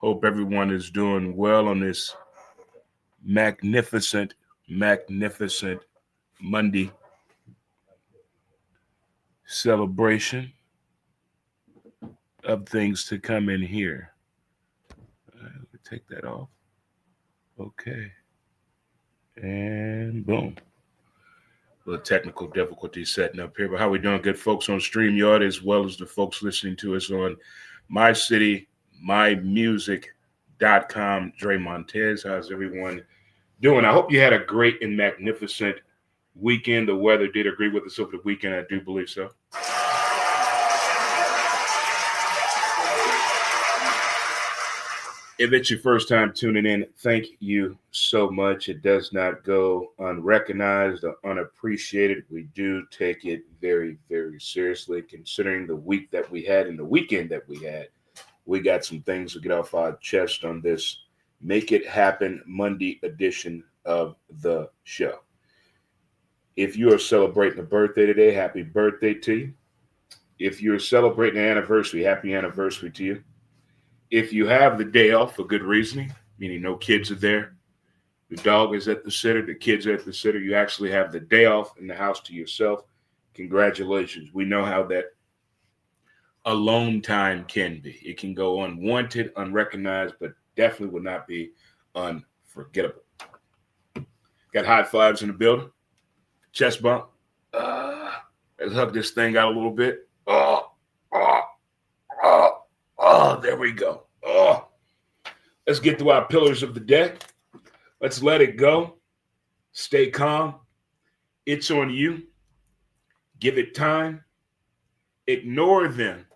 Hope everyone is doing well on this magnificent, magnificent Monday celebration of things to come in here. Take that off. Okay. And boom. A little technical difficulty setting up here. But how we doing, good folks on StreamYard, as well as the folks listening to us on My City, MyMusic.com. Dre Montez, how's everyone doing? I hope you had a great and magnificent weekend. The weather did agree with us over the weekend. I do believe so. If it's your first time tuning in, thank you so much. It does not go unrecognized or unappreciated. We do take it very, very seriously, considering the week that we had and the weekend that we had. We got some things to get off our chest on this Make It Happen Monday edition of the show. If you are celebrating a birthday today, happy birthday to you. If you're celebrating an anniversary, happy anniversary to you. If you have the day off for good reasoning, meaning no kids are there, the dog is at the sitter, the kids are at the sitter, you actually have the day off in the house to yourself, congratulations. We know how that alone time can be. It can go unwanted, unrecognized, but definitely will not be unforgettable. Got high fives in the building. Chest bump. Let's hug this thing out a little bit. There we go. Let's get through our pillars of the day. Let's let it go. Stay calm. It's on you. Give it time. Ignore them.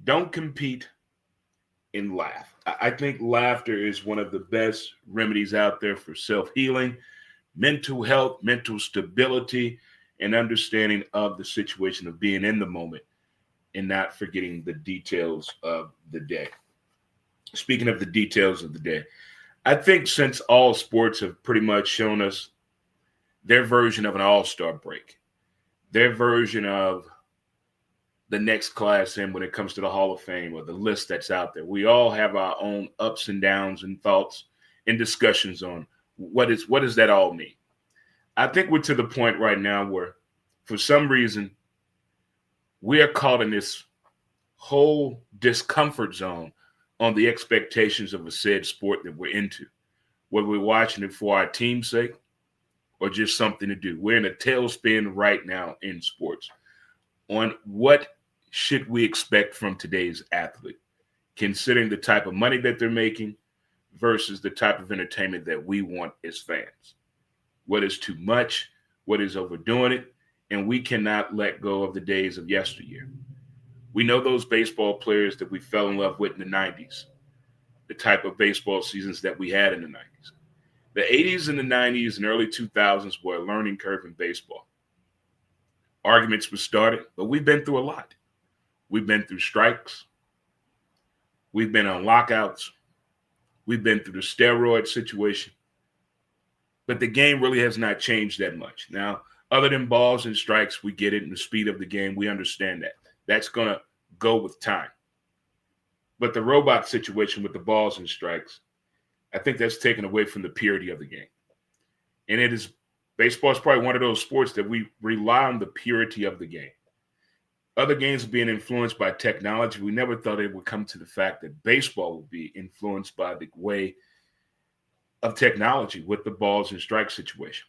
Don't compete and laugh. I think laughter is one of the best remedies out there for self-healing, mental health, mental stability, and understanding of the situation of being in the moment and not forgetting the details of the day. Speaking of the details of the day, I think since all sports have pretty much shown us their version of an all-star break, their version of the next class in when it comes to the Hall of Fame or the list that's out there, we all have our own ups and downs and thoughts and discussions on what does that all mean. I think we're to the point right now where, for some reason, we are caught in this whole discomfort zone on the expectations of a said sport that we're into, whether we're watching it for our team's sake or just something to do. We're in a tailspin right now in sports on what should we expect from today's athlete, considering the type of money that they're making versus the type of entertainment that we want as fans. What is too much? What is overdoing it? And we cannot let go of the days of yesteryear. We know those baseball players that we fell in love with in the 90s, the type of baseball seasons that we had in the 90s. The 80s and the 90s and early 2000s were a learning curve in baseball. Arguments were started, but we've been through a lot. We've been through strikes. We've been on lockouts. We've been through the steroid situation. But the game really has not changed that much. Now, other than balls and strikes, we get it, and the speed of the game, we understand that. That's going to go with time. But the robot situation with the balls and strikes, I think that's taken away from the purity of the game. And baseball is probably one of those sports that we rely on the purity of the game. Other games are being influenced by technology. We never thought it would come to the fact that baseball would be influenced by the way of technology with the balls and strike situation.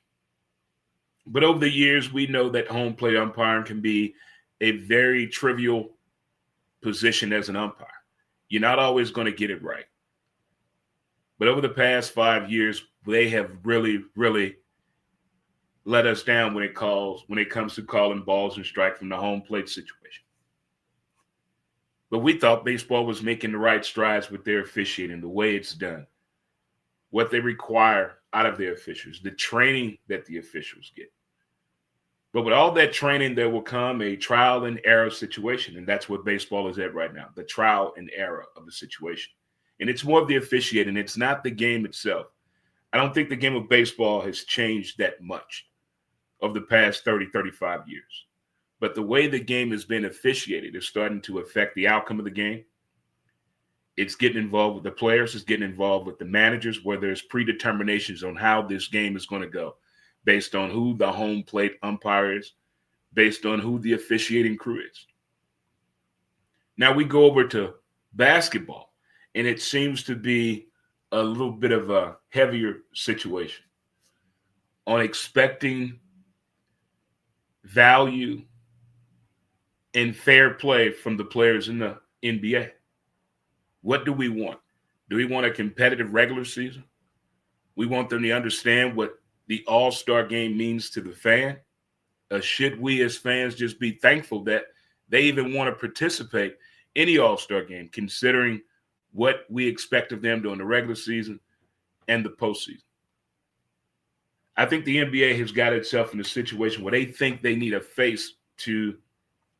But over the years, we know that home plate umpiring can be a very trivial position as an umpire. You're not always going to get it right. But over the past 5 years, they have really, really let us down when it comes to calling balls and strike from the home plate situation. But we thought baseball was making the right strides with their officiating, the way it's done, what they require out of their officials, the training that the officials get. But with all that training, there will come a trial and error situation. And that's what baseball is at right now, the trial and error of the situation. And it's more of the officiating. It's not the game itself. I don't think the game of baseball has changed that much over the past 30, 35 years. But the way the game has been officiated is starting to affect the outcome of the game. It's getting involved with the players. It's getting involved with the managers, where there's predeterminations on how this game is going to go based on who the home plate umpire is, based on who the officiating crew is. Now we go over to basketball, and it seems to be a little bit of a heavier situation on expecting value and fair play from the players in the NBA. What do we want? Do we want a competitive regular season? We want them to understand what the All-Star game means to the fan. Should we as fans just be thankful that they even want to participate in the All-Star game, considering what we expect of them during the regular season and the postseason? I think the NBA has got itself in a situation where they think they need a face to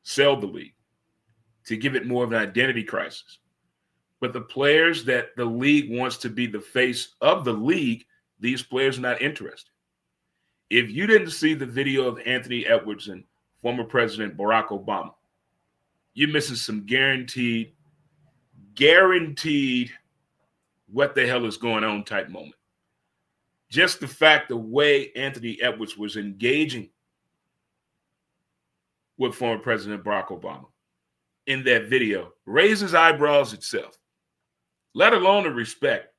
sell the league, to give it more of an identity crisis. But the players that the league wants to be the face of the league, these players are not interested. If you didn't see the video of Anthony Edwards and former President Barack Obama, you're missing some guaranteed what the hell is going on type moment. Just the fact, the way Anthony Edwards was engaging with former President Barack Obama in that video raises eyebrows itself, let alone the respect.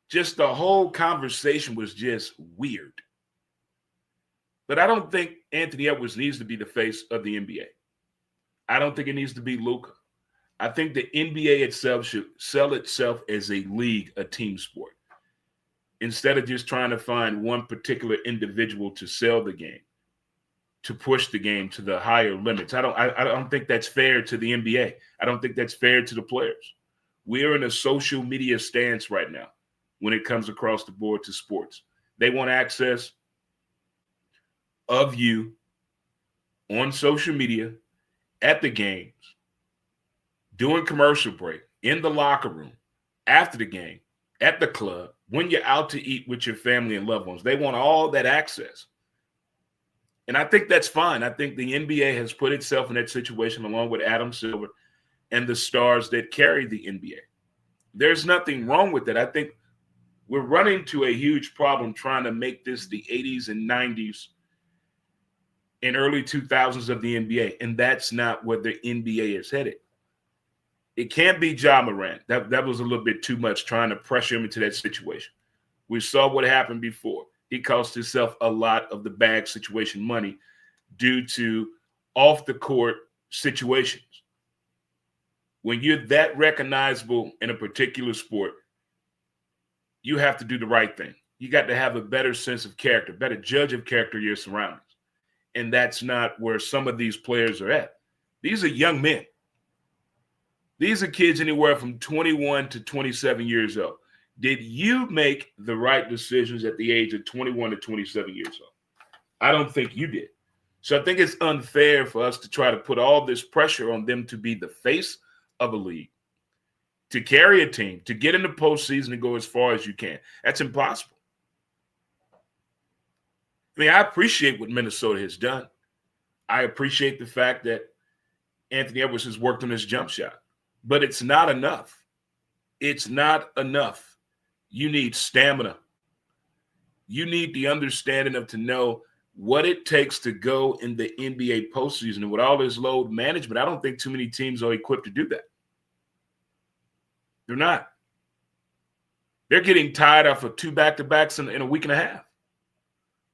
Just the whole conversation was just weird. But I don't think Anthony Edwards needs to be the face of the NBA. I don't think it needs to be Luka. I think the NBA itself should sell itself as a league, a team sport, instead of just trying to find one particular individual to sell the game, to push the game to the higher limits. I don't think that's fair to the NBA. I don't think that's fair to the players. We're in a social media stance right now when it comes across the board to sports. They want access of you on social media, at the games, during commercial break, in the locker room, after the game, at the club, when you're out to eat with your family and loved ones. They want all that access. And I think that's fine. I think the NBA has put itself in that situation along with Adam Silver and the stars that carry the NBA. There's nothing wrong with that. I think we're running into a huge problem trying to make this the 80s and 90s and early 2000s of the NBA, and that's not where the NBA is headed. It can't be Ja Morant. That was a little bit too much, trying to pressure him into that situation. We saw what happened before. He cost himself a lot of the bag situation money due to off-the-court situations. When you're that recognizable in a particular sport, you have to do the right thing. You got to have a better sense of character, better judge of character of your surroundings. And that's not where some of these players are at. These are young men. These are kids anywhere from 21 to 27 years old. Did you make the right decisions at the age of 21 to 27 years old? I don't think you did. So I think it's unfair for us to try to put all this pressure on them to be the face of a league, to carry a team, to get in the postseason and go as far as you can. That's impossible. I mean, I appreciate what Minnesota has done. I appreciate the fact that Anthony Edwards has worked on his jump shot, but it's not enough. It's not enough. You need stamina. You need the understanding of to know what it takes to go in the NBA postseason. And with all this load management, I don't think too many teams are equipped to do that. They're not. They're getting tired after 2 back-to-backs in a week and a half.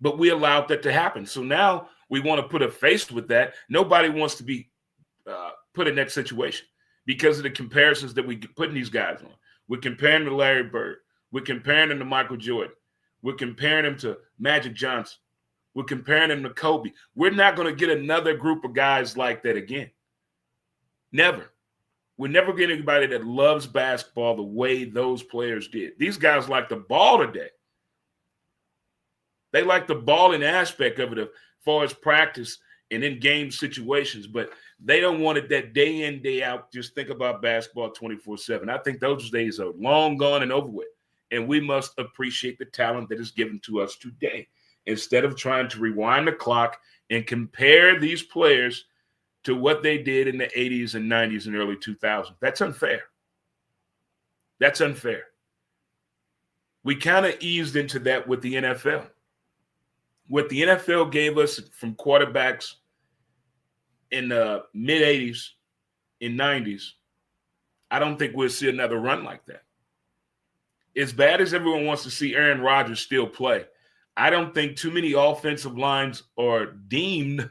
But we allowed that to happen. So now we want to put a face with that. Nobody wants to be put in that situation because of the comparisons that we putting these guys on. We're comparing them to Larry Bird. We're comparing them to Michael Jordan. We're comparing them to Magic Johnson. We're comparing them to Kobe. We're not going to get another group of guys like that again. Never. We're never getting anybody that loves basketball the way those players did. These guys like the ball today. They like the balling aspect of it as far as practice and in-game situations, but they don't want it that day in, day out. Just think about basketball 24/7. I think those days are long gone and over with, and we must appreciate the talent that is given to us today instead of trying to rewind the clock and compare these players to what they did in the 80s and 90s and early 2000s. That's unfair. That's unfair. We kind of eased into that with the NFL. What the NFL gave us from quarterbacks in the mid 80s, in 90s, I don't think we'll see another run like that. As bad as everyone wants to see Aaron Rodgers still play, I don't think too many offensive lines are deemed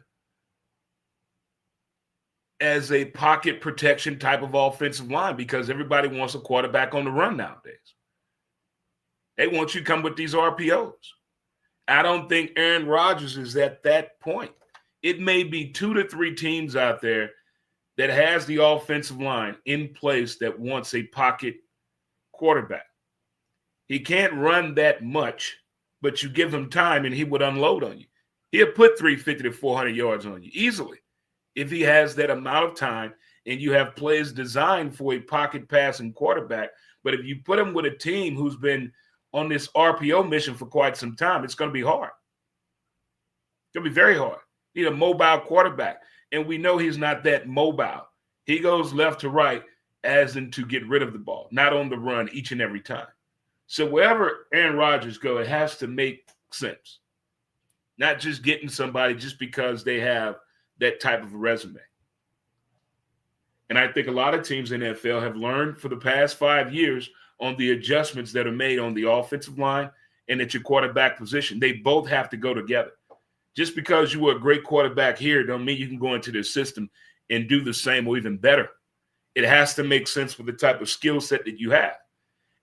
as a pocket protection type of offensive line because everybody wants a quarterback on the run nowadays. They want you to come with these RPOs. I don't think Aaron Rodgers is at that point. It may be 2 to 3 teams out there that has the offensive line in place that wants a pocket quarterback. He can't run that much, but you give him time and he would unload on you. He'll put 350 to 400 yards on you easily if he has that amount of time and you have plays designed for a pocket passing quarterback. But if you put him with a team who's been on this RPO mission for quite some time, it's going to be hard. It's going to be very hard. You need a mobile quarterback. And we know he's not that mobile. He goes left to right as in to get rid of the ball, not on the run each and every time. So wherever Aaron Rodgers go, it has to make sense. Not just getting somebody just because they have that type of resume. And I think a lot of teams in the NFL have learned for the past 5 years on the adjustments that are made on the offensive line and at your quarterback position. They both have to go together. Just because you were a great quarterback here don't mean you can go into the system and do the same or even better. It has to make sense for the type of skill set that you have.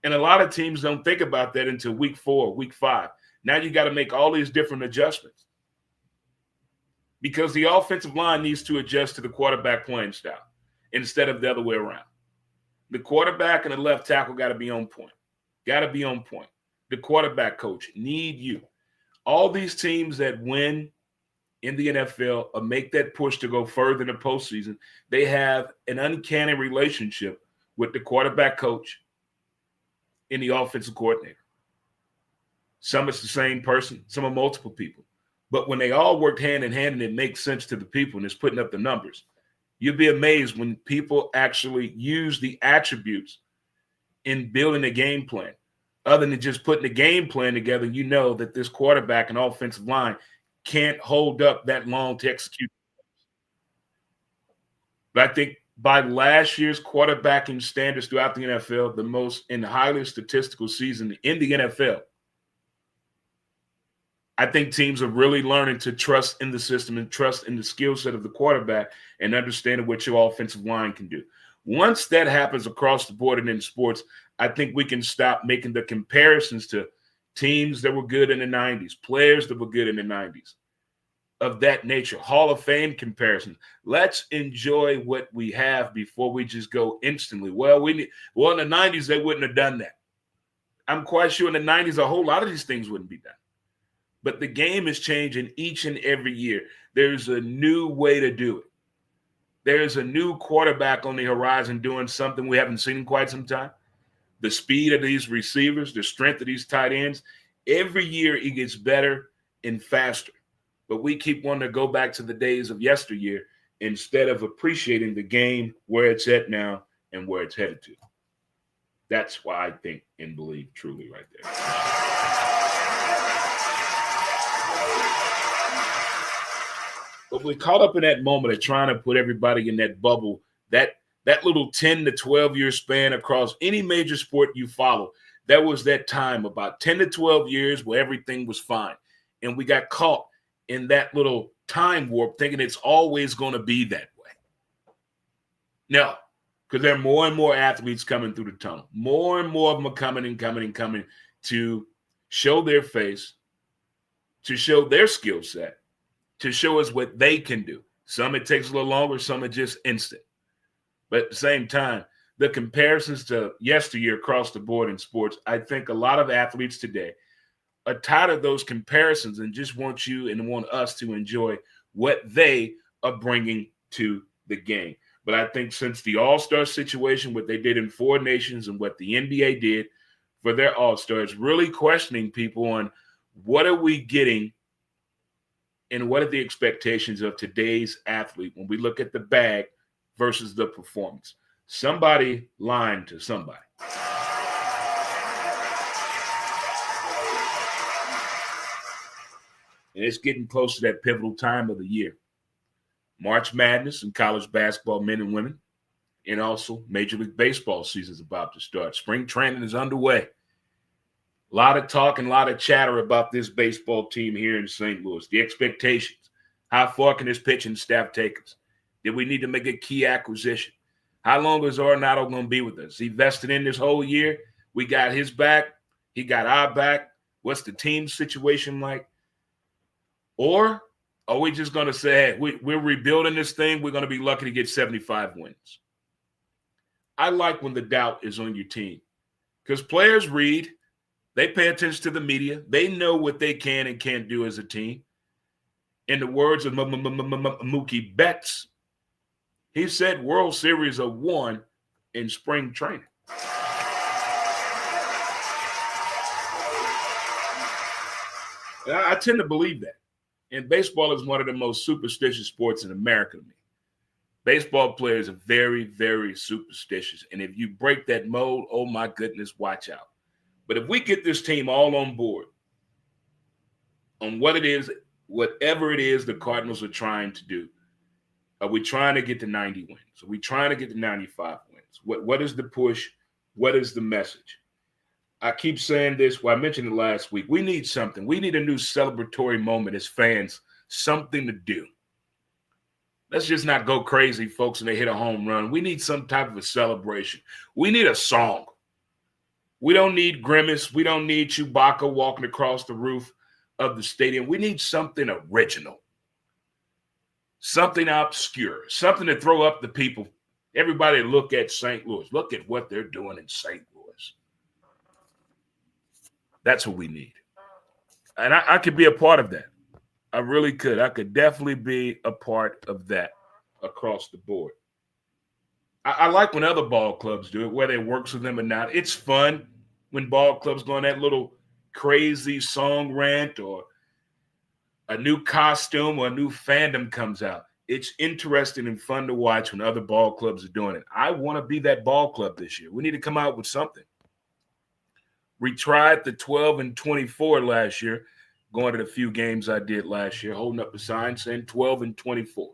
And a lot of teams don't think about that until week 4, week 5. Now you got to make all these different adjustments because the offensive line needs to adjust to the quarterback playing style instead of the other way around. The quarterback and the left tackle got to be on point. Got to be on point. The quarterback coach need you. All these teams that win in the NFL or make that push to go further in the postseason, they have an uncanny relationship with the quarterback coach and the offensive coordinator. Some it's the same person, some are multiple people. But when they all worked hand in hand and it makes sense to the people and it's putting up the numbers, you'd be amazed when people actually use the attributes in building a game plan. Other than just putting the game plan together, you know that this quarterback and offensive line can't hold up that long to execute. But I think by last year's quarterbacking standards throughout the NFL, the most and highly statistical season in the NFL, I think teams are really learning to trust in the system and trust in the skill set of the quarterback and understanding what your offensive line can do. Once that happens across the board and in sports, I think we can stop making the comparisons to teams that were good in the 90s, players that were good in the 90s, of that nature, Hall of Fame comparisons. Let's enjoy what we have before we just go instantly. Well, in the 90s, they wouldn't have done that. I'm quite sure in the 90s, a whole lot of these things wouldn't be done. But the game is changing each and every year. There's a new way to do it. There's a new quarterback on the horizon doing something we haven't seen in quite some time. The speed of these receivers, the strength of these tight ends, every year it gets better and faster. But we keep wanting to go back to the days of yesteryear instead of appreciating the game where it's at now and where it's headed to. That's why I think and believe truly right there. But we're caught up in that moment of trying to put everybody in that bubble, that little 10 to 12 year span across any major sport you follow. There was that time about 10 to 12 years where everything was fine. And we got caught in that little time warp thinking it's always going to be that way. No, because there are more and more athletes coming through the tunnel. More and more of them are coming to show their face, to show their skill set, to show us what they can do. Some it takes a little longer, some are just instant. But at the same time, the comparisons to yesteryear across the board in sports, I think a lot of athletes today are tired of those comparisons and just want you and want us to enjoy what they are bringing to the game. But I think since the All-Star situation, what they did in 4 nations and what the NBA did for their All-Stars, really questioning people on what are we getting and what are the expectations of today's athlete when we look at the bag versus the performance. Somebody lying to somebody. And it's getting close to that pivotal time of the year. March Madness and college basketball, men and women, and also Major League Baseball season is about to start. Spring training is underway. A lot of talk and a lot of chatter about this baseball team here in St. Louis. The expectations. How far can this pitching staff take us? Did we need to make a key acquisition? How long is Arenado going to be with us? He vested in this whole year. We got his back. He got our back. What's the team situation like? Or are we just going to say, hey, we're rebuilding this thing. We're going to be lucky to get 75 wins. I like when the doubt is on your team because players read. They pay attention to the media. They know what they can and can't do as a team. In the words of Mookie Betts, he said World Series are won in spring training. I tend to believe that. And baseball is one of the most superstitious sports in America to me. Baseball players are very, very superstitious. And if you break that mold, oh my goodness, watch out. But if we get this team all on board on what it is, whatever it is the Cardinals are trying to do, are we trying to get to 90 wins? Are we trying to get to 95 wins? What is the push? What is the message? I keep saying this. Well, I mentioned it last week. We need something. We need a new celebratory moment as fans, something to do. Let's just not go crazy, folks, and they hit a home run. We need some type of a celebration. We need a song. We don't need Grimace. We don't need Chewbacca walking across the roof of the stadium. We need something original, something obscure, something to throw up the people. Everybody look at St. Louis. Look at what they're doing in St. Louis. That's what we need. And I could be a part of that. I really could. I could definitely be a part of that across the board. I like when other ball clubs do it, whether it works with them or not. It's fun when ball clubs go on that little crazy song rant or a new costume or a new fandom comes out. It's interesting and fun to watch when other ball clubs are doing it. I want to be that ball club this year. We need to come out with something. We tried the 12 and 24 last year, going to the few games I did last year, holding up a sign saying 12 and 24,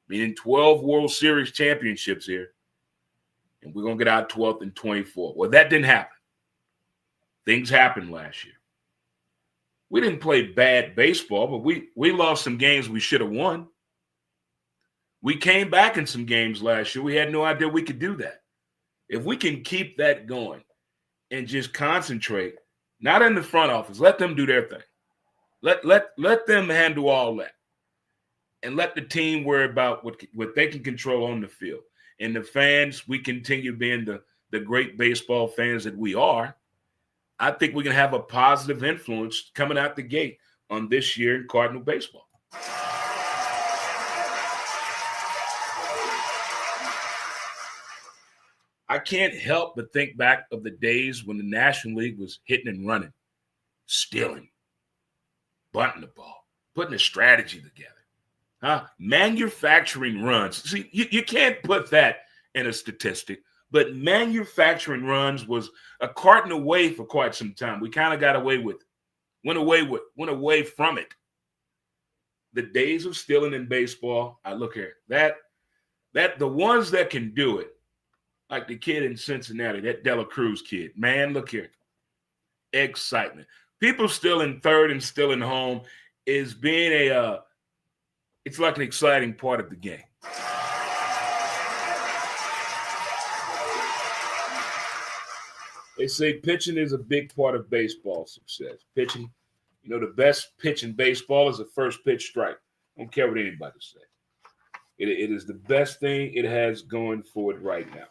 meaning 12 World Series championships here. And we're going to get out 12th and 24. Well, that didn't happen. Things happened last year. We didn't play bad baseball, but we lost some games we should have won. We came back in some games last year. We had no idea we could do that. If we can keep that going and just concentrate, not in the front office, let them do their thing. Let them handle all that. And let the team worry about what they can control on the field. And the fans, we continue being the great baseball fans that we are. I think we can have a positive influence coming out the gate on this year in Cardinal baseball. I can't help but think back of the days when the National League was hitting and running, stealing, bunting the ball, putting a strategy together. Manufacturing runs. See, you can't put that in a statistic, but manufacturing runs was a Cardinal way for quite some time. We kind of got away with it, went away from it. The days of stealing in baseball, I look here, that the ones that can do it, like the kid in Cincinnati, that Dela Cruz kid, man, look here, excitement. People still in third and still in home is being it's like an exciting part of the game. They say pitching is a big part of baseball success. Pitching, the best pitch in baseball is a first pitch strike. I don't care what anybody says. It is the best thing it has going for it right now.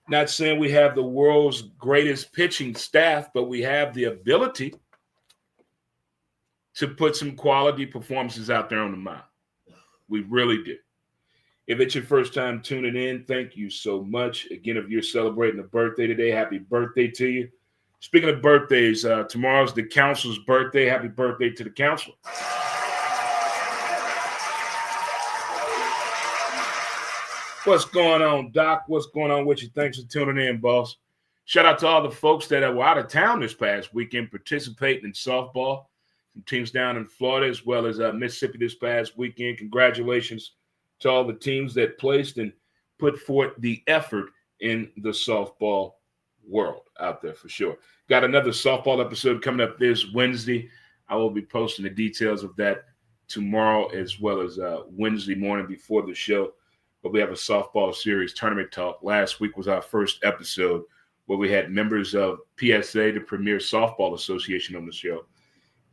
Not saying we have the world's greatest pitching staff, but we have the ability to put some quality performances out there on the mound. We really do. If it's your first time tuning in, thank you so much. Again, if you're celebrating a birthday today, happy birthday to you. Speaking of birthdays, tomorrow's the council's birthday. Happy birthday to the council. What's going on, Doc? What's going on with you? Thanks for tuning in, boss. Shout out to all the folks that were out of town this past weekend participating in softball. Some teams down in Florida as well as Mississippi this past weekend. Congratulations to all the teams that placed and put forth the effort in the softball world out there for sure. Got another softball episode coming up this Wednesday. I will be posting the details of that tomorrow as well as Wednesday morning before the show. But we have a softball series tournament talk. Last week was our first episode where we had members of PSA, the Premier Softball Association, on the show.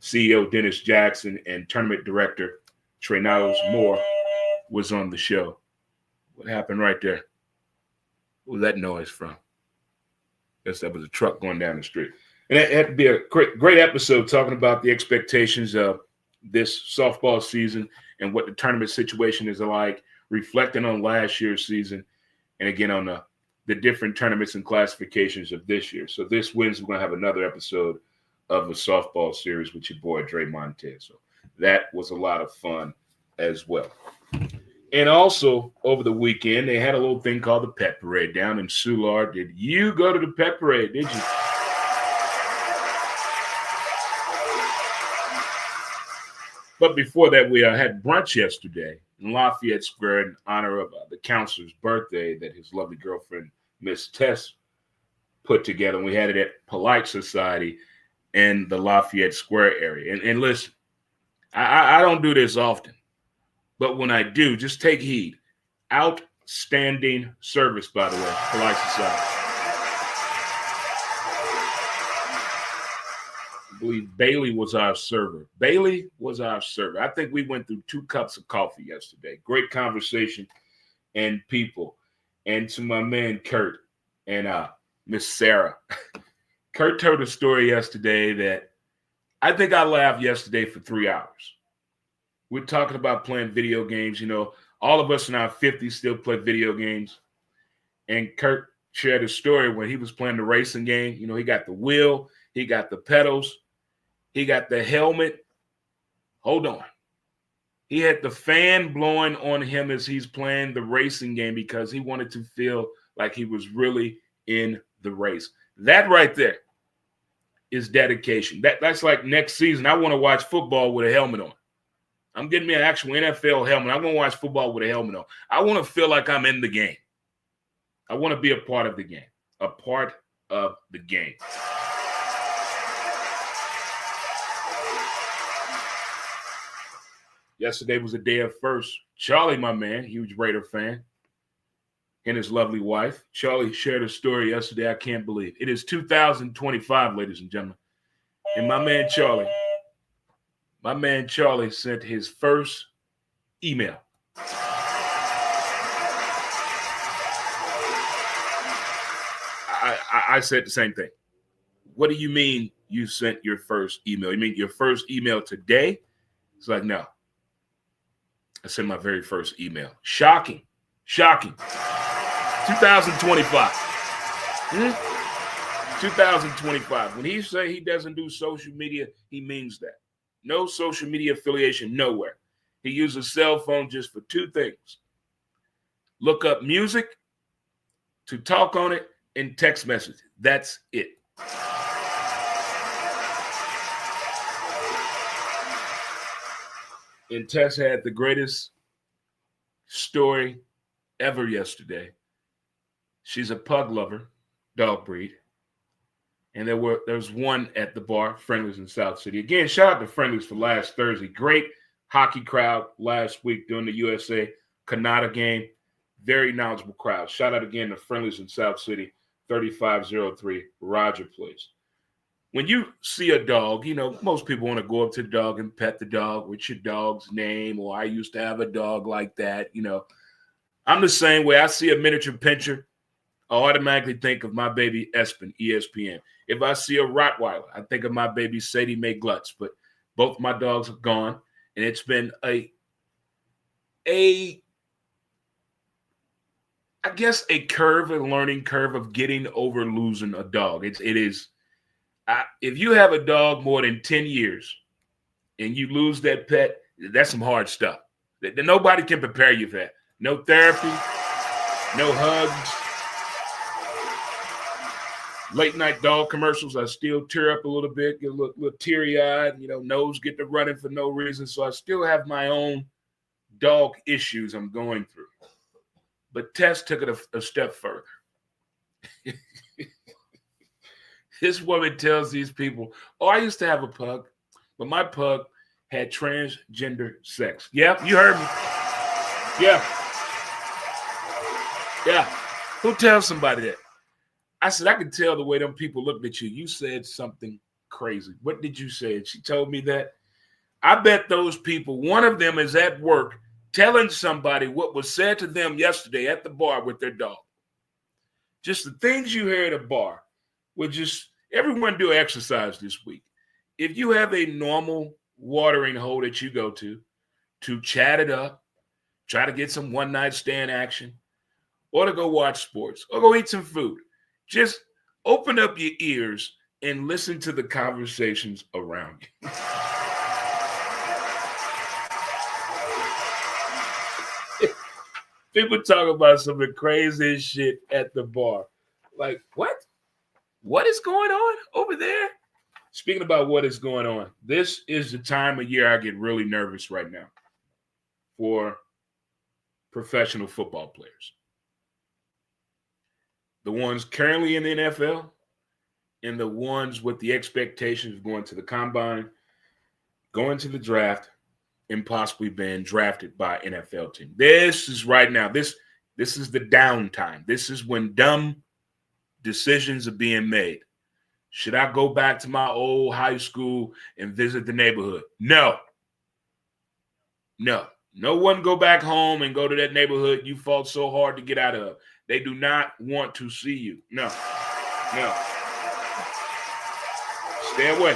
CEO Dennis Jackson and tournament director Trey Niles Moore was on the show. What happened right there? What was that noise from? Guess that was a truck going down the street. And it had to be a great episode talking about the expectations of this softball season and what the tournament situation is like, reflecting on last year's season, and again on the different tournaments and classifications of this year. So this Wednesday, we're going to have another episode of the softball series with your boy, Dre Montez. So that was a lot of fun as well. And also, over the weekend, they had a little thing called the Pet Parade down in Soulard. Did you go to the Pet Parade? Did you? But before that, we had brunch yesterday in Lafayette Square in honor of the counselor's birthday that his lovely girlfriend, Miss Tess, put together. And we had it at Polite Society in the Lafayette Square area. And listen, I don't do this often, but when I do, just take heed. Outstanding service, by the way, Polite Society. I believe Bailey was our server. I think we went through 2 cups of coffee yesterday. Great conversation and people. And to my man, Kurt, and Miss Sarah. Kurt told a story yesterday that I think I laughed yesterday for 3 hours. We're talking about playing video games. You know, all of us in our 50s still play video games. And Kurt shared a story when he was playing the racing game. You know, he got the wheel, he got the pedals, he got the helmet. Hold on. He had the fan blowing on him as he's playing the racing game because he wanted to feel like he was really in the race. That right there is dedication. That's like next season, I want to watch football with a helmet on. I'm getting me an actual NFL helmet. I'm going to watch football with a helmet on. I want to feel like I'm in the game. I want to be a part of the game. A part of the game. Yesterday was a day of first. Charlie, my man, huge Raider fan, and his lovely wife. Charlie shared a story yesterday I can't believe. It is 2025, ladies and gentlemen. And my man Charlie sent his first email. I said the same thing. What do you mean you sent your first email? You mean your first email today? It's like, no. I sent my very first email. Shocking. 2025. 2025. When he say he doesn't do social media, he means that. No social media affiliation, nowhere. He uses cell phone just for 2 things. Look up music, to talk on it, and text message. That's it. And Tess had the greatest story ever yesterday. She's a pug lover, dog breed. And there's one at the bar, Friendlies in South City. Again, shout out to Friendlies for last Thursday. Great hockey crowd last week during the USA Canada game. Very knowledgeable crowd. Shout out again to Friendlies in South City, 3503 Roger Place. When you see a dog, you know, most people want to go up to the dog and pet the dog. What's your dog's name? Or I used to have a dog like that. You know, I'm the same way. I see a miniature pinscher, I automatically think of my baby Espen, ESPN. If I see a Rottweiler, I think of my baby Sadie Mae Glutz. But both my dogs are gone, and it's been a learning curve of getting over losing a dog. It is. If you have a dog more than 10 years and you lose that pet, that's some hard stuff. Nobody can prepare you for that. No therapy, no hugs. Late night dog commercials, I still tear up a little bit, get a little teary eyed, nose get to running for no reason. So I still have my own dog issues I'm going through. But Tess took it a step further. This woman tells these people, "Oh, I used to have a pug, but my pug had transgender sex." Yeah, you heard me. Yeah. Yeah. Who tells somebody that? I said, I could tell the way them people looked at you. You said something crazy. What did you say? And she told me that. I bet those people, one of them is at work telling somebody what was said to them yesterday at the bar with their dog. Just the things you hear at a bar would just, everyone do exercise this week. If you have a normal watering hole that you go to chat it up, try to get some one night stand action, or to go watch sports, or go eat some food, just open up your ears and listen to the conversations around you. People talk about some of the craziest shit at the bar. Like, what? What is going on over there? Speaking about what is going on, this is the time of year I get really nervous right now for professional football players. The ones currently in the NFL and the ones with the expectations of going to the combine, going to the draft, and possibly being drafted by NFL team. This is right now. This is the downtime. This is when dumb decisions are being made. Should I go back to my old high school and visit the neighborhood? No. No one go back home and go to that neighborhood you fought so hard to get out of. They do not want to see you. No. Stay away.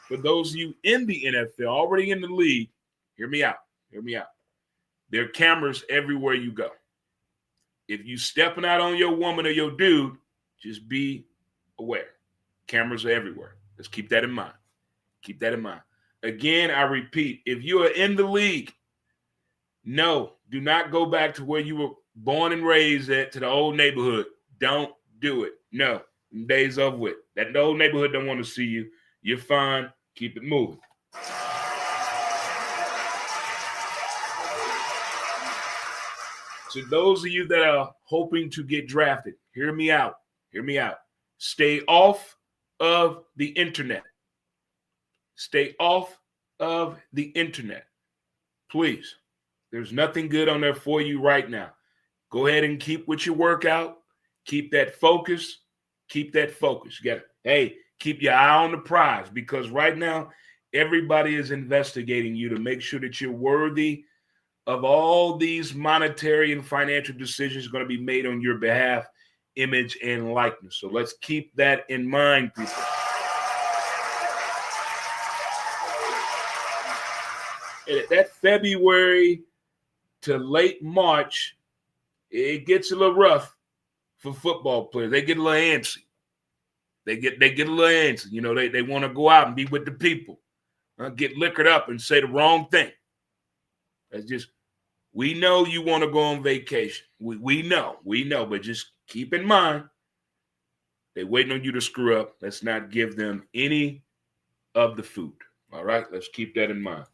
For those of you in the NFL, already in the league, hear me out. There are cameras everywhere you go. If you stepping out on your woman or your dude, just be aware. Cameras are everywhere. Let's keep that in mind. Again, I repeat, if you are in the league, no, do not go back to where you were born and raised at, to the old neighborhood. Don't do it. No, days over with. That old neighborhood don't want to see you. You're fine. Keep it moving. To those of you that are hoping to get drafted, hear me out. Stay off of the internet. Please. There's nothing good on there for you right now. Go ahead and keep with your workout. Keep that focus. You got to, keep your eye on the prize, because right now everybody is investigating you to make sure that you're worthy of all these monetary and financial decisions going to be made on your behalf, image and likeness. So let's keep that in mind, people. And that February to late March, it gets a little rough for football players. They get a little antsy. They get a little antsy. They want to go out and be with the people, get liquored up and say the wrong thing. That's just, we know you want to go on vacation. We know, but just keep in mind, they're waiting on you to screw up. Let's not give them any of the food. All right, let's keep that in mind.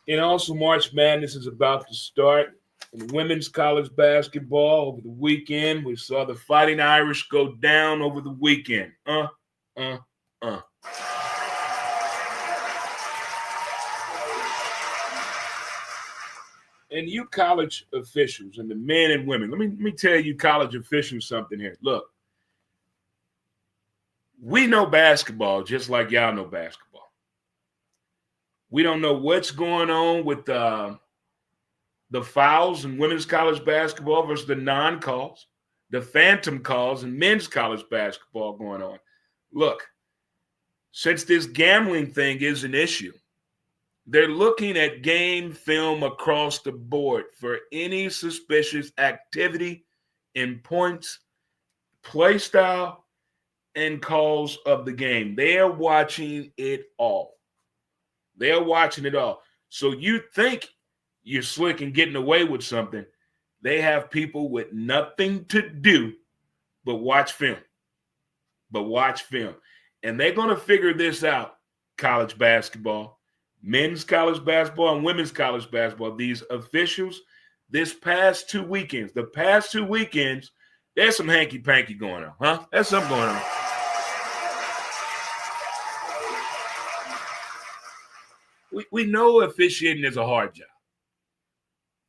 And also, March Madness is about to start. In women's college basketball over the weekend, we saw the Fighting Irish go down over the weekend. And you college officials and the men and women, let me tell you college officials something here. Look, we know basketball just like y'all know basketball. We don't know what's going on with the fouls in women's college basketball versus the non-calls, the phantom calls in men's college basketball going on. Look, since this gambling thing is an issue, they're looking at game film across the board for any suspicious activity in points, play style, and calls of the game. They are watching it all. So you think you're slick and getting away with something. They have people with nothing to do but watch film. And they're going to figure this out, college basketball, men's college basketball and women's college basketball. These officials, the past 2 weekends, there's some hanky-panky going on, huh? There's something going on. We know officiating is a hard job.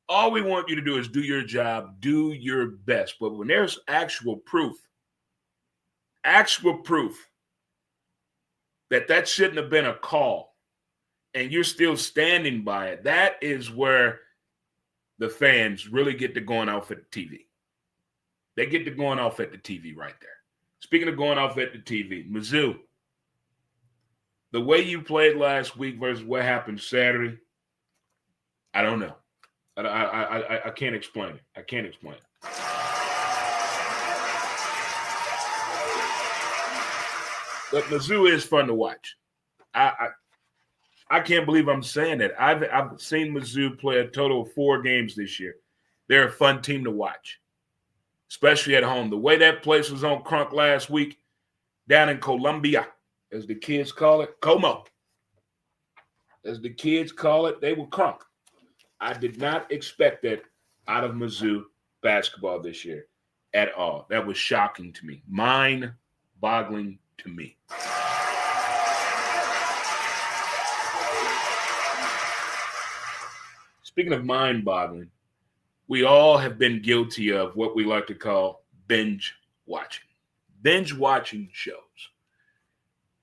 All we want you to do is do your job, do your best. But when there's actual proof that shouldn't have been a call and you're still standing by it, that is where the fans really get to going off at the TV. They get to going off at the TV right there. Speaking of going off at the TV, Mizzou, the way you played last week versus what happened Saturday, I don't know. I can't explain it. I can't explain it. But Mizzou is fun to watch. I can't believe I'm saying that. I've seen Mizzou play a total of 4 games this year. They're a fun team to watch, especially at home. The way that place was on crunk last week down in Columbia, as the kids call it, Como, as the kids call it, they were crunk. I did not expect that out of Mizzou basketball this year at all. That was shocking to me, mind-boggling to me. Speaking of mind-boggling, we all have been guilty of what we like to call binge watching. Binge watching shows.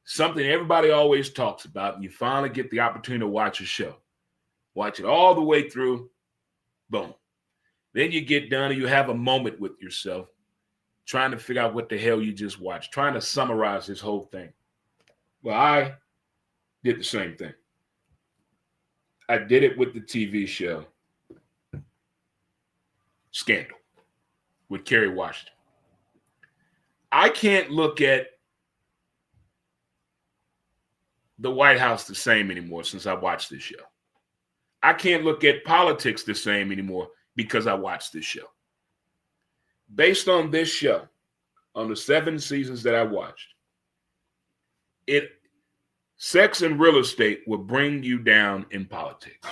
Something everybody always talks about, and you finally get the opportunity to watch a show. Watch it all the way through. Boom. Then you get done and you have a moment with yourself trying to figure out what the hell you just watched, trying to summarize this whole thing. Well, I did the same thing. I did it with the TV show Scandal with Kerry Washington. I can't look at the White House the same anymore since I watched this show. I can't look at politics the same anymore because I watched this show. Based on this show, on the 7 seasons that I watched, sex and real estate will bring you down in politics.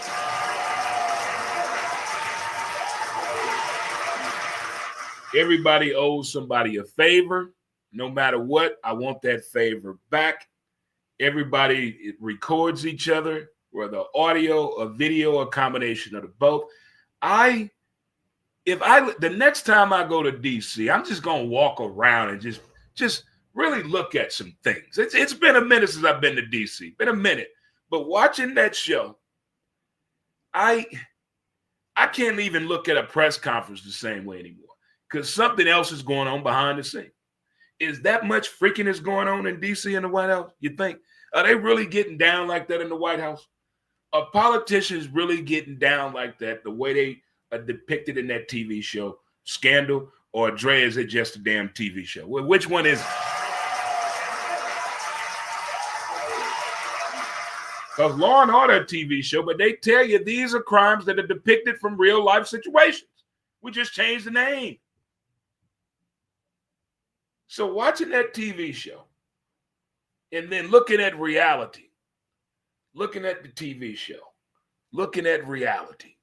Everybody owes somebody a favor. No matter what, I want that favor back. Everybody records each other, whether audio or video, a combination of the both. The next time I go to DC, I'm just gonna walk around and just really look at some things. It's been a minute since I've been to DC. Been a minute. But watching that show, I can't even look at a press conference the same way anymore because something else is going on behind the scenes. Is that much freaking is going on in DC and the White House? You think? Are they really getting down like that in the White House? Are politicians really getting down like that the way they are depicted in that TV show, Scandal, or Dre, is it just a damn TV show? Well, which one is it? Because Law and Order TV show, but they tell you these are crimes that are depicted from real life situations. We just changed the name. So watching that TV show and then looking at reality, looking at the TV show, looking at reality,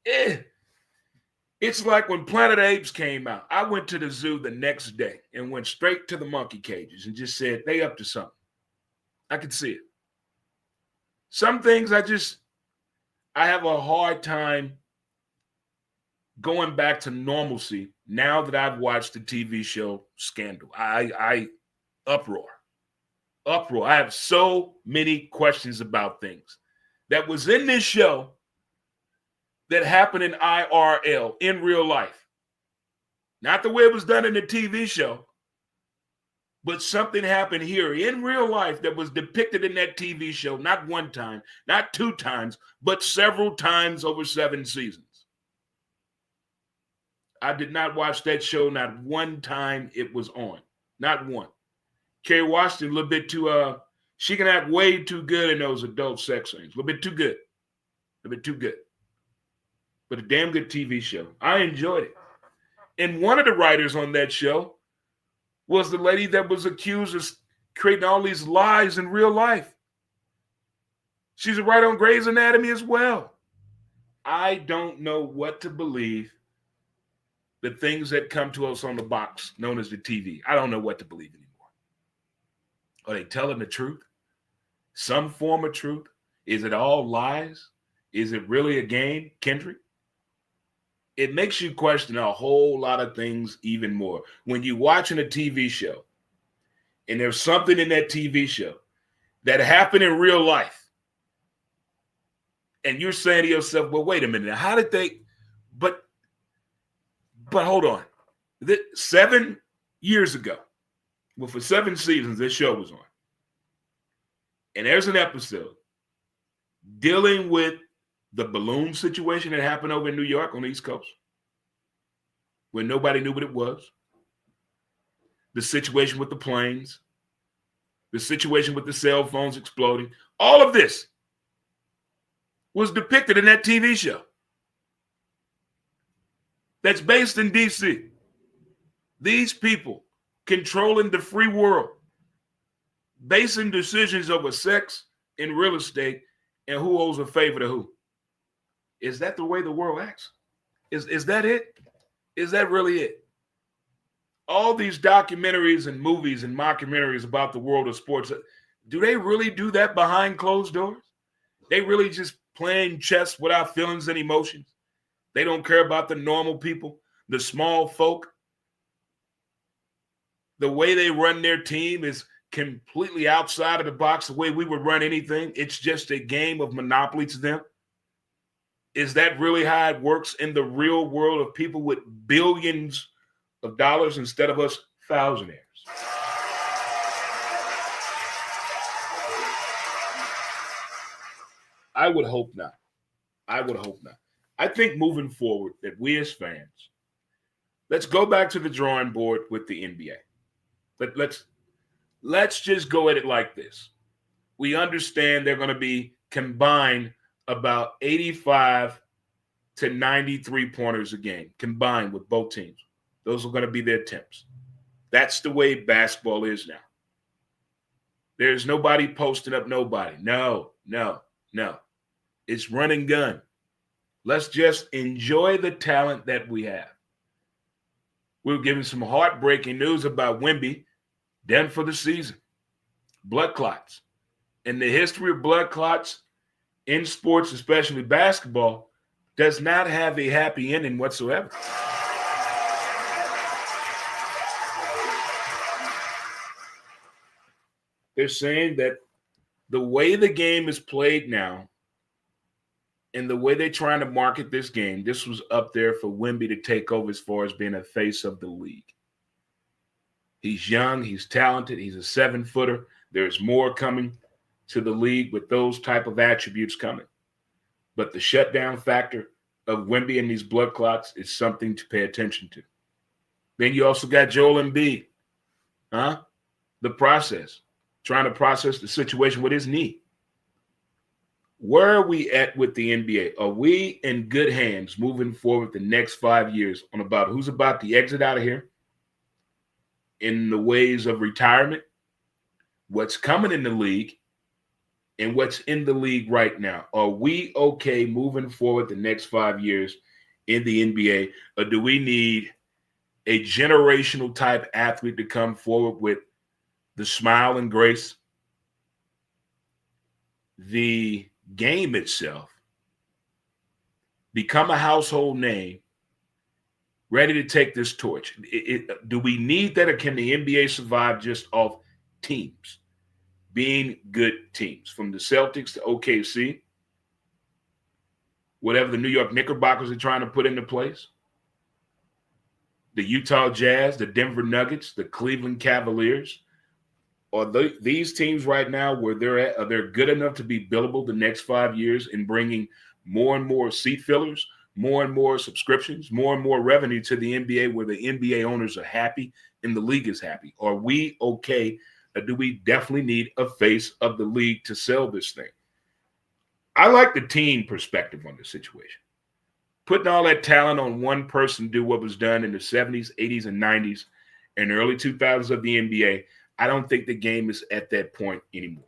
it's like when Planet of the Apes came out. I went to the zoo the next day and went straight to the monkey cages and just said, they up to something. I could see it. Some things I have a hard time going back to normalcy now that I've watched the TV show Scandal. I uproar. I have so many questions about things that was in this show that happened in IRL, in real life. Not the way it was done in the TV show, but something happened here in real life that was depicted in that TV show, not one time, not 2 times, but several times over 7 seasons. I did not watch that show not one time it was on. Not one. Kerry Washington, a little bit too, she can act way too good in those adult sex scenes. A little bit too good. A little bit too good. but a damn good TV show. I enjoyed it. And one of the writers on that show was the lady that was accused of creating all these lies in real life. She's a writer on Grey's Anatomy as well. I don't know what to believe. The things that come to us on the box known as the TV. I don't know what to believe anymore. Are they telling the truth? Some form of truth? Is it all lies? Is it really a game, Kendrick? It makes you question a whole lot of things even more. When you're watching a TV show and there's something in that TV show that happened in real life, and you're saying to yourself, well, wait a minute, how did they, but hold on. 7 years ago, well, for 7 seasons, this show was on. And there's an episode dealing with the balloon situation that happened over in New York on the East Coast, where nobody knew what it was. The situation with the planes, the situation with the cell phones exploding. All of this was depicted in that TV show that's based in D.C. These people controlling the free world, basing decisions over sex and real estate and who owes a favor to who. Is that the way the world acts? Is that it? Is that really it? All these documentaries and movies and mockumentaries about the world of sports, do they really do that behind closed doors? They really just playing chess without feelings and emotions? They don't care about the normal people, the small folk. The way they run their team is completely outside of the box, the way we would run anything. It's just a game of Monopoly to them. Is that really how it works in the real world of people with billions of dollars instead of us thousandaires? I would hope not. I would hope not. I think moving forward that we as fans, let's go back to the drawing board with the NBA. But let's just go at it like this. We understand they're going to be combined about 85 to 93 pointers a game, combined with both teams. Those are going to be their attempts. That's the way basketball is now. There's nobody posting up nobody. No. It's run and gun. Let's just enjoy the talent that we have. We were given some heartbreaking news about Wemby, done for the season. Blood clots. And the history of blood clots in sports, especially basketball, does not have a happy ending whatsoever. They're saying that the way the game is played now and the way they're trying to market this game, this was up there for Wemby to take over as far as being a face of the league. He's young, he's talented, he's a 7-footer. There's more coming to the league with those type of attributes coming. But the shutdown factor of Wemby and these blood clots is something to pay attention to. Then you also got Joel Embiid. The process. Trying to process the situation with his knee. Where are we at with the NBA? Are we in good hands moving forward the next 5 years on about who's about to exit out of here in the ways of retirement, what's coming in the league, and what's in the league right now? Are we okay moving forward the next 5 years in the NBA, or do we need a generational type athlete to come forward with the smile and grace, the game itself, become a household name, ready to take this torch? Do we need that, or can the NBA survive just off teams, being good teams, from the Celtics to OKC, whatever the New York Knickerbockers are trying to put into place, the Utah Jazz, the Denver Nuggets, the Cleveland Cavaliers? Are these teams right now where they're at, are they good enough to be billable the next 5 years in bringing more and more seat fillers, more and more subscriptions, more and more revenue to the NBA, where the NBA owners are happy and the league is happy? Are we okay? Or do we definitely need a face of the league to sell this thing? I like the team perspective on the situation. Putting all that talent on one person to do what was done in the 70s, 80s, and 90s and early 2000s of the NBA, I don't think the game is at that point anymore.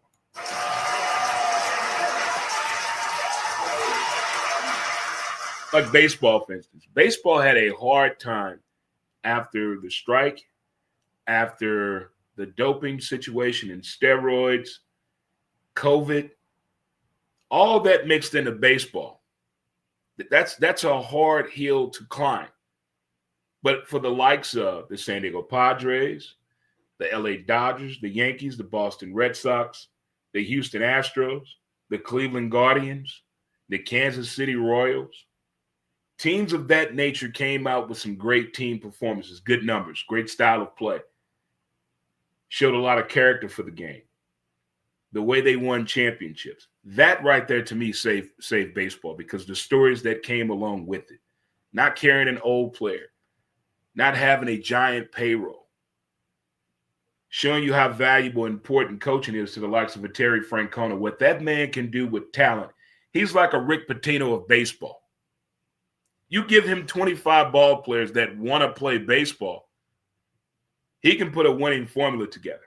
Like baseball, for instance. Baseball had a hard time after the strike, after the doping situation and steroids, COVID, all that mixed into baseball. That's a hard hill to climb. But for the likes of the San Diego Padres, the LA Dodgers, the Yankees, the Boston Red Sox, the Houston Astros, the Cleveland Guardians, the Kansas City Royals, teams of that nature came out with some great team performances, good numbers, great style of play. Showed a lot of character for the game. The way they won championships. That right there to me saved baseball because the stories that came along with it. Not carrying an old player. Not having a giant payroll. Showing you how valuable and important coaching is to the likes of a Terry Francona. What that man can do with talent. He's like a Rick Pitino of baseball. You give him 25 ball players that want to play baseball, he can put a winning formula together.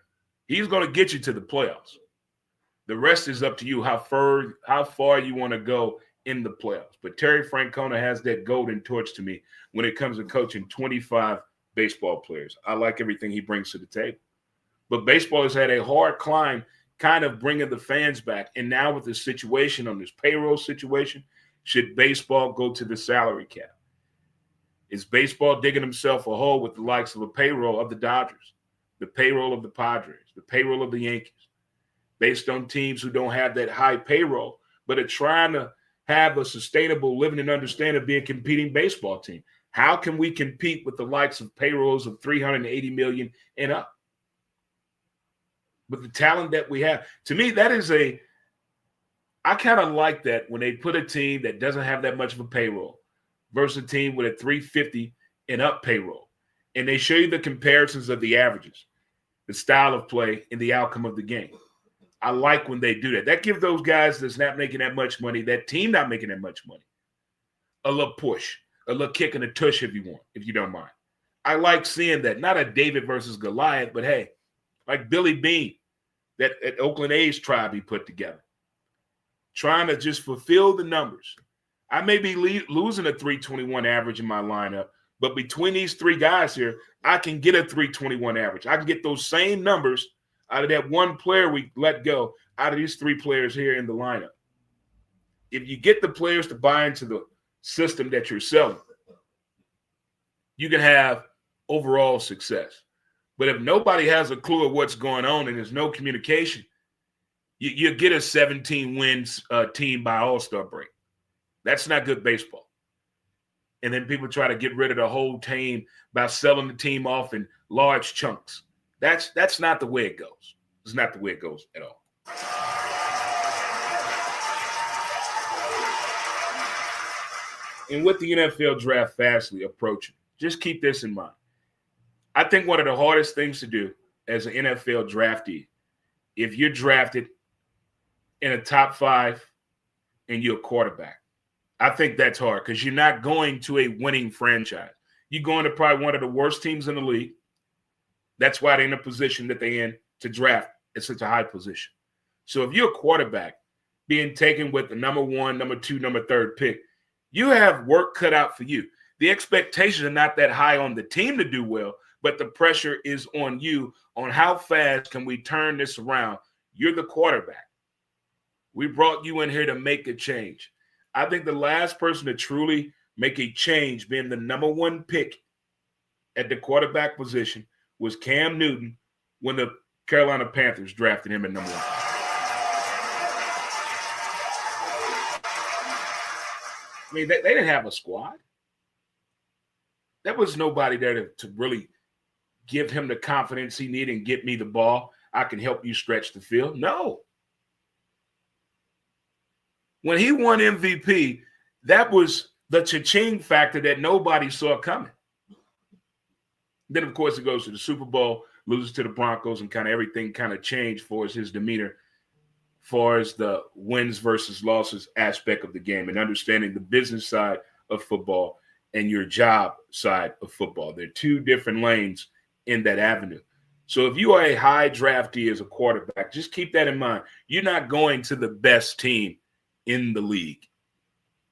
He's going to get you to the playoffs. The rest is up to you how far you want to go in the playoffs. But Terry Francona has that golden torch to me when it comes to coaching 25 baseball players. I like everything he brings to the table. But baseball has had a hard climb kind of bringing the fans back. And now with the situation on this payroll situation, should baseball go to the salary cap? Is baseball digging himself a hole with the likes of a payroll of the Dodgers, the payroll of the Padres, the payroll of the Yankees, based on teams who don't have that high payroll, but are trying to have a sustainable living and understanding of being a competing baseball team? How can we compete with the likes of payrolls of $380 million and up? With the talent that we have, to me, that is I kind of like that when they put a team that doesn't have that much of a payroll versus a team with a 350 and up payroll. And they show you the comparisons of the averages, the style of play, and the outcome of the game. I like when they do that. That gives those guys that's not making that much money, that team not making that much money, a little push, a little kick in the tush if you want, if you don't mind. I like seeing that. Not a David versus Goliath, but hey, like Billy Beane, that Oakland A's tribe he put together. Trying to just fulfill the numbers. I may be losing a 321 average in my lineup, but between these three guys here, I can get a 321 average. I can get those same numbers out of that one player we let go, out of these three players here in the lineup. If you get the players to buy into the system that you're selling, you can have overall success. But if nobody has a clue of what's going on and there's no communication, you get a 17 wins team by All-Star break. That's not good baseball. And then people try to get rid of the whole team by selling the team off in large chunks. That's not the way it goes. It's not the way it goes at all. And with the NFL draft fastly approaching, just keep this in mind. I think one of the hardest things to do as an NFL draftee, if you're drafted in a top 5 and you're a quarterback, I think that's hard because you're not going to a winning franchise. You're going to probably one of the worst teams in the league. That's why they're in the position that they're in to draft at such a high position. So if you're a quarterback being taken with the number 1, number 2, number 3 pick, you have work cut out for you. The expectations are not that high on the team to do well, but the pressure is on you on how fast can we turn this around. You're the quarterback. We brought you in here to make a change. I think the last person to truly make a change being the number 1 pick at the quarterback position was Cam Newton when the Carolina Panthers drafted him at number 1. I mean, they didn't have a squad. There was nobody there to really give him the confidence he needed and get me the ball. I can help you stretch the field. No. When he won MVP, that was the cha-ching factor that nobody saw coming. Then, of course, it goes to the Super Bowl, loses to the Broncos, and kind of everything kind of changed for his demeanor as far as the wins versus losses aspect of the game and understanding the business side of football and your job side of football. They're two different lanes in that avenue. So if you are a high draftee as a quarterback, just keep that in mind. You're not going to the best team in the league.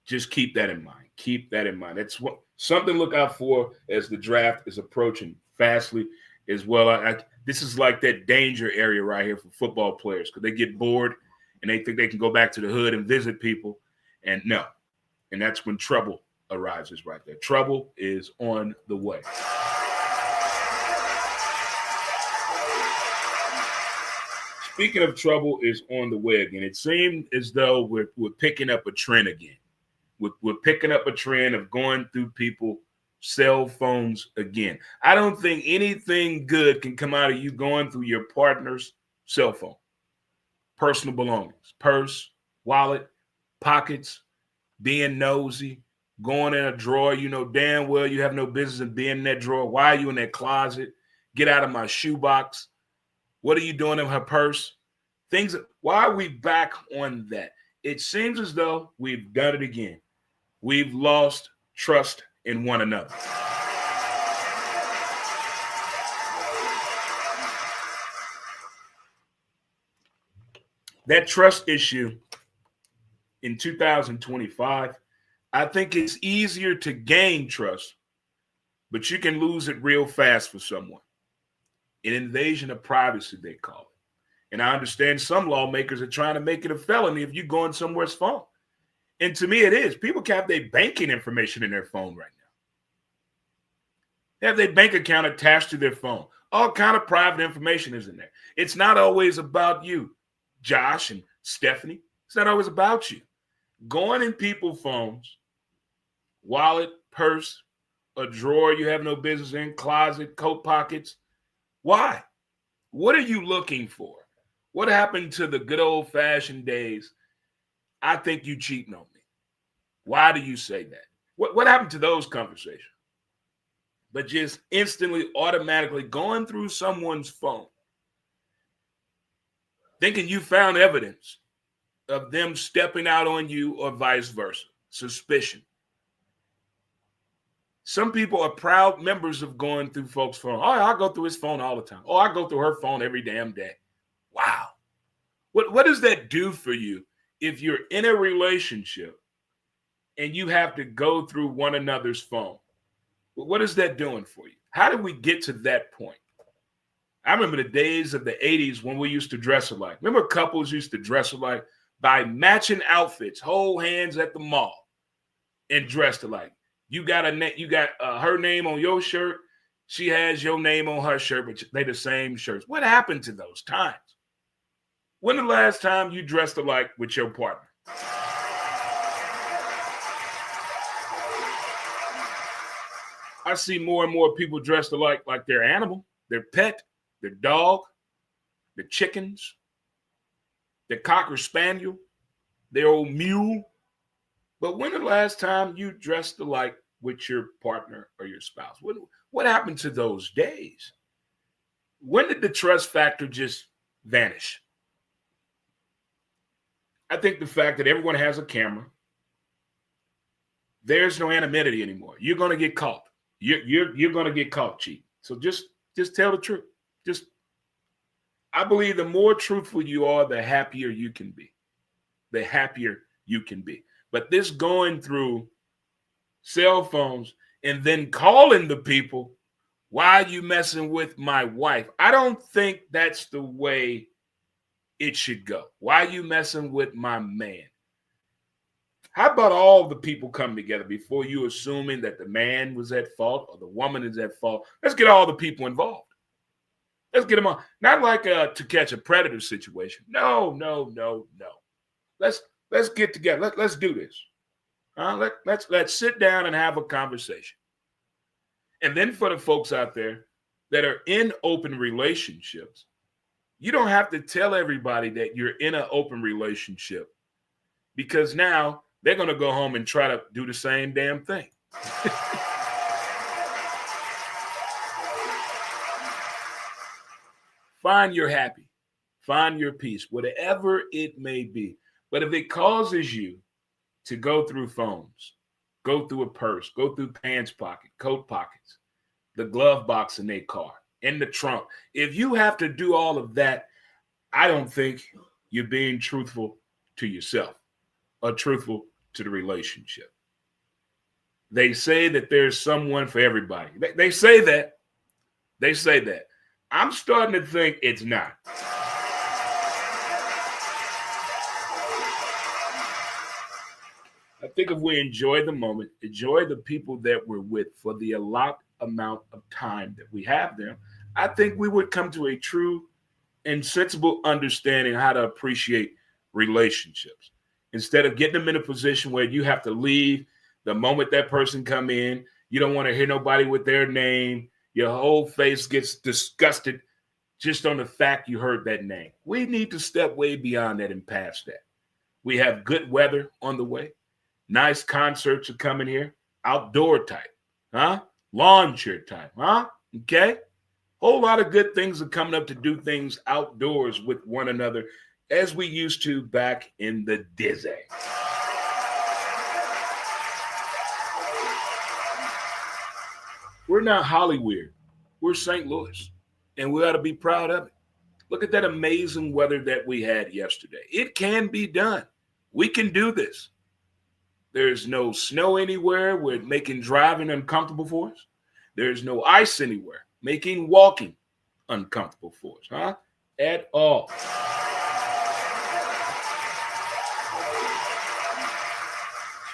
Just keep that in mind. Keep that in mind. That's something to look out for as the draft is approaching fastly as well. This is like that danger area right here for football players because they get bored and they think they can go back to the hood and visit people. And no. And that's when trouble arises right there. Trouble is on the way. Speaking of trouble is on the way again. It seemed as though we're picking up a trend again. We're picking up a trend of going through people's cell phones again. I don't think anything good can come out of you going through your partner's cell phone. Personal belongings, purse, wallet, pockets, being nosy, going in a drawer. You know damn well you have no business in being in that drawer. Why are you in that closet? Get out of my shoebox. What are you doing in her purse? Why are we back on that? It seems as though we've done it again. We've lost trust in one another. That trust issue in 2025, I think it's easier to gain trust, but you can lose it real fast for someone. An invasion of privacy, they call it. And I understand some lawmakers are trying to make it a felony if you go on somewhere's phone. And to me, it is. People can have their banking information in their phone right now. They have their bank account attached to their phone. All kind of private information is in there. It's not always about you, Josh and Stephanie. It's not always about you. Going in people's phones, wallet, purse, a drawer you have no business in, closet, coat pockets. Why? What are you looking for? What happened to the good old-fashioned days? I think you cheating on me. Why do you say that? What happened to those conversations? But just instantly, automatically going through someone's phone, thinking you found evidence of them stepping out on you or vice versa. Suspicion. Some people are proud members of going through folks' phone. Oh, I go through his phone all the time. Oh, I go through her phone every damn day. Wow. What does that do for you if you're in a relationship and you have to go through one another's phone? What is that doing for you? How did we get to that point? I remember the days of the 80s when we used to dress alike. Remember couples used to dress alike by matching outfits, hold hands at the mall and dressed alike. You got her name on your shirt. She has your name on her shirt, but they the same shirts. What happened to those times? When the last time you dressed alike with your partner? I see more and more people dressed alike like their animal, their pet, their dog, their chickens, their cocker spaniel, their old mule. But when the last time you dressed alike with your partner or your spouse? What happened to those days? When did the trust factor just vanish? I think the fact that everyone has a camera, there's no anonymity anymore. You're going to get caught. You're going to get caught cheating. So just tell the truth. I believe the more truthful you are, the happier you can be. The happier you can be. But this going through cell phones and then calling the people, why are you messing with my wife? I don't think that's the way it should go. Why are you messing with my man? How about all the people come together before you assuming that the man was at fault or the woman is at fault? Let's get all the people involved. Let's get them on. Not like a To Catch a Predator situation. No. Let's get together. Let's do this. Let's sit down and have a conversation. And then for the folks out there that are in open relationships, you don't have to tell everybody that you're in an open relationship because now they're going to go home and try to do the same damn thing. Find your happy. Find your peace, whatever it may be. But if it causes you to go through phones, go through a purse, go through pants pocket, coat pockets, the glove box in their car, in the trunk. If you have to do all of that, I don't think you're being truthful to yourself or truthful to the relationship. They say that there's someone for everybody. They say that. They say that. I'm starting to think it's not. I think if we enjoy the moment, enjoy the people that we're with for the allotted amount of time that we have them, I think we would come to a true and sensible understanding how to appreciate relationships. Instead of getting them in a position where you have to leave the moment that person come in, you don't want to hear nobody with their name. Your whole face gets disgusted just on the fact you heard that name. We need to step way beyond that and past that. We have good weather on the way. Nice concerts are coming here. Outdoor type, huh? Lawn chair type, huh? Okay. Whole lot of good things are coming up to do things outdoors with one another as we used to back in the Dizzy. We're not Hollywood. We're St. Louis, and we ought to be proud of it. Look at that amazing weather that we had yesterday. It can be done. We can do this. There's no snow anywhere. We're making driving uncomfortable for us. There's no ice anywhere, making walking uncomfortable for us, huh? At all.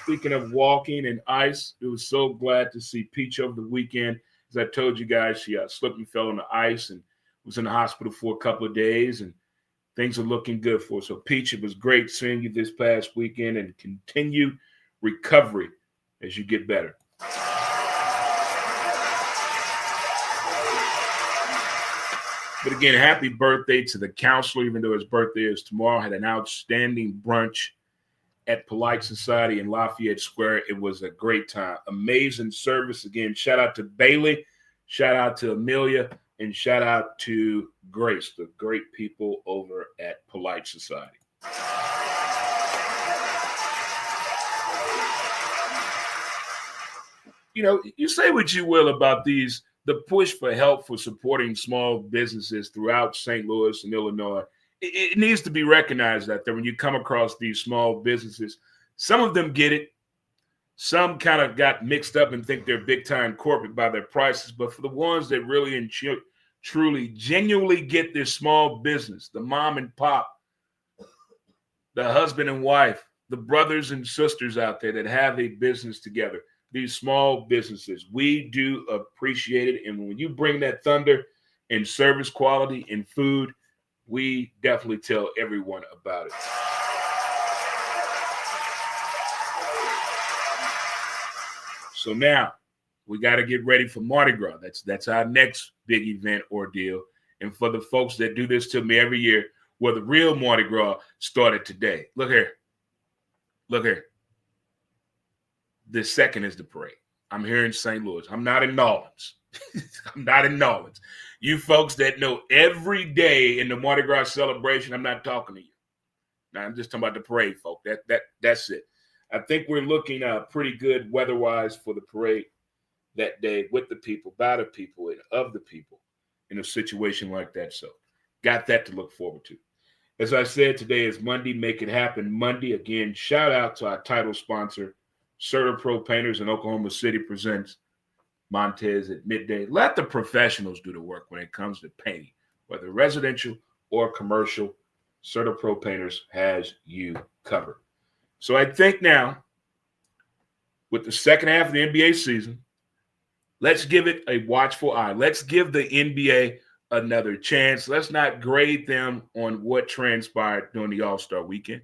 Speaking of walking and ice, it was so glad to see Peach over the weekend. As I told you guys, she slipped and fell on the ice and was in the hospital for a couple of days, and things are looking good for her. So, Peach, it was great seeing you this past weekend, and continued recovery as you get better. But again, happy birthday to the counselor, even though his birthday is tomorrow. Had an outstanding brunch at Polite Society in Lafayette Square. It was a great time. Amazing service. Again, shout out to Bailey, shout out to Amelia, and shout out to Grace, the great people over at Polite Society. You know, you say what you will about the push for help for supporting small businesses throughout St. Louis and Illinois. It needs to be recognized that when you come across these small businesses, some of them get it. Some kind of got mixed up and think they're big time corporate by their prices. But for the ones that really and truly, genuinely get this small business, the mom and pop, the husband and wife, the brothers and sisters out there that have a business together, these small businesses, we do appreciate it. And when you bring that thunder and service quality and food, we definitely tell everyone about it. So now we got to get ready for Mardi Gras. That's our next big event ordeal. And for the folks that do this to me every year, well, the real Mardi Gras started today. Look here. Look here. The second is the parade. I'm here in St. Louis. I'm not in New Orleans. I'm not in New Orleans. You folks that know every day in the Mardi Gras celebration, I'm not talking to you. Now, I'm just talking about the parade, folks. That's it. I think we're looking pretty good weather-wise for the parade that day with the people, by the people, and of the people in a situation like that. So got that to look forward to. As I said, today is Monday. Make it happen Monday. Again, shout out to our title sponsor, CertaPro Painters in Oklahoma City presents Montez at midday. Let the professionals do the work when it comes to painting, whether residential or commercial. CertaPro Painters has you covered. So I think now, with the second half of the NBA season, let's give it a watchful eye. Let's give the NBA another chance. Let's not grade them on what transpired during the All-Star weekend.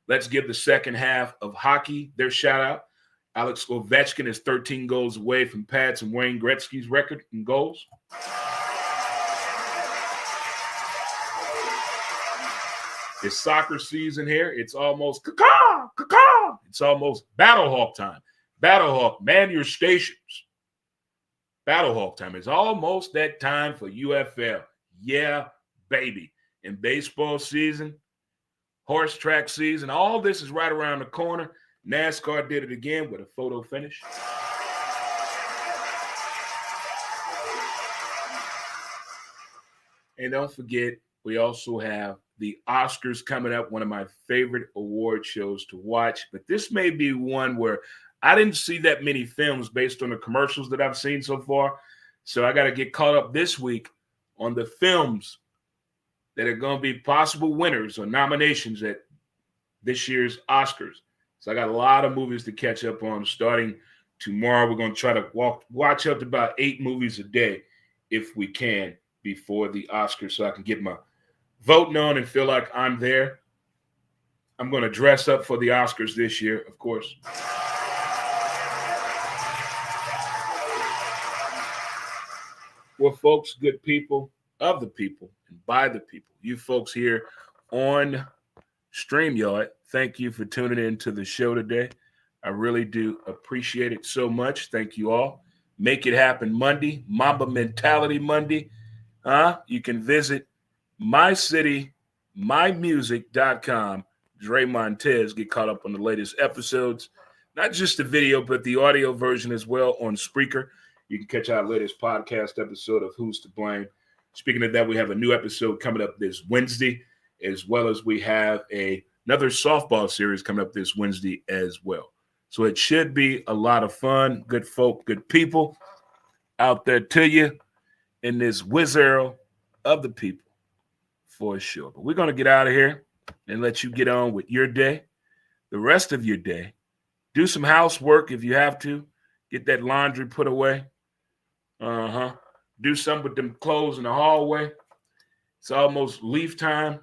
Let's give the second half of hockey their shout out. Alex Ovechkin is 13 goals away from Pats and Wayne Gretzky's record in goals. It's soccer season here. It's almost caw-caw, caw-caw. It's almost Battlehawk time. Battlehawk, man your stations. Battlehawk time. It's almost that time for UFL. Yeah, baby. And baseball season, horse track season, all this is right around the corner. NASCAR did it again with a photo finish. And don't forget, we also have the Oscars coming up, one of my favorite award shows to watch. But this may be one where I didn't see that many films based on the commercials that I've seen so far. So I got to get caught up this week on the films that are going to be possible winners or nominations at this year's Oscars. So I got a lot of movies to catch up on starting tomorrow. We're going to try to watch up to about 8 movies a day if we can before the Oscars so I can get my voting on and feel like I'm there. I'm going to dress up for the Oscars this year, of course. Well, folks, good people, of the people, and by the people, you folks here on StreamYard, thank you for tuning in to the show today. I really do appreciate it so much. Thank you all. Make it happen Monday, Mamba Mentality Monday. You can visit mycitymymusic.com. Dre Montez, get caught up on the latest episodes. Not just the video, but the audio version as well on Spreaker. You can catch our latest podcast episode of Who's to Blame. Speaking of that, we have a new episode coming up this Wednesday, as well as we have another softball series coming up this Wednesday as well. So it should be a lot of fun. Good folk, good people out there to you in this wizard of the people for sure. But we're going to get out of here and let you get on with your day, the rest of your day. Do some housework if you have to. Get that laundry put away. Do something with them clothes in the hallway. It's almost leaf time.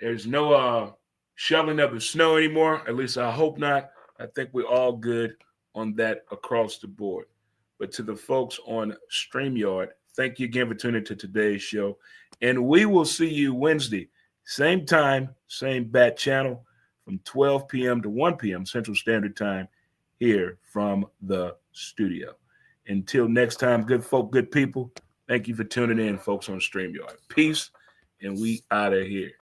There's no shoveling of the snow anymore. At least I hope not. I think we're all good on that across the board. But to the folks on StreamYard, thank you again for tuning into today's show. And we will see you Wednesday, same time, same bat channel, from 12 p.m. to 1 p.m. Central Standard Time here from the studio. Until next time, good folk, good people, thank you for tuning in, folks on StreamYard. Peace, and we out of here.